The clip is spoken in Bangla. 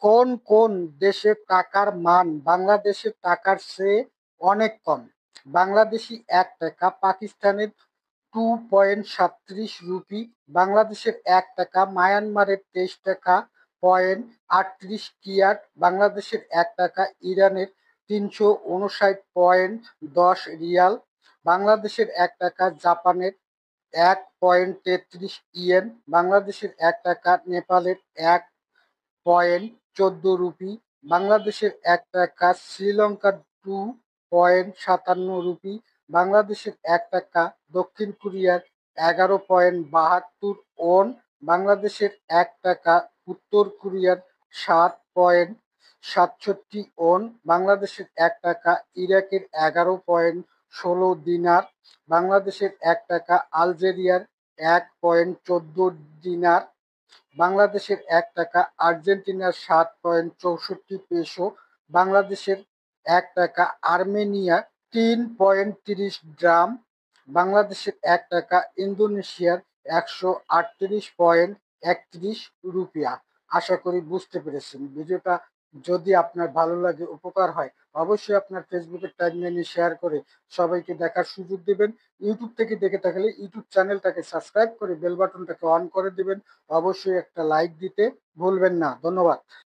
কোন কোন দেশের টাকার মান বাংলাদেশের টাকার চেয়ে অনেক কম? বাংলাদেশি ১ টাকা, পাকিস্তানের 2.37 রুপি, বাংলাদেশের ১ টাকা, মায়ানমারের ২৩ টাকা পয়েন্ট ৩৮ কিয়াট, বাংলাদেশের ১ টাকা, ইরানের ৩৫৯.১০ রিয়াল, বাংলাদেশের ১ টাকা, জাপানের ১.৩৩ ইয়েন, বাংলাদেশের ১ টাকা, নেপালের ১.১৪ রুপি, বাংলাদেশের ১ টাকা, শ্রীলঙ্কার 2.৫৭ রুপি, বাংলাদেশের ১ টাকা, দক্ষিণ কোরিয়ার ১১.৭২ ওন, বাংলাদেশের ১ টাকা, উত্তর কোরিয়ার ৭.৬৭ ওন, বাংলাদেশের ১ টাকা, ইরাকের ১১.১৬ দিনার, বাংলাদেশের ১ টাকা, আলজেরিয়ার ১.১৪ দিনার, বাংলাদেশের ১ টাকা, আর্জেন্টিনার ৭.৬৪ পেসো, বাংলাদেশের ১ টাকা, আর্মেনিয়ার ৩.৩০ ড্রাম, বাংলাদেশের ১ টাকা, ইন্দোনেশিয়ার ১৩৮.৩১ রুপিয়া। আশা করি বুঝতে পেরেছেন। ভিডিওটা যদি আপনার ভালো লাগে, উপকার হয়, অবশ্যই আপনার ফেসবুকের টাইমলাইনে শেয়ার করে সবাইকে দেখার সুযোগ দিবেন। ইউটিউব থেকে দেখে থাকলে ইউটিউব চ্যানেলটাকে সাবস্ক্রাইব করে বেল বাটনটাকে অন করে দিবেন। অবশ্যই একটা লাইক দিতে ভুলবেন না। ধন্যবাদ।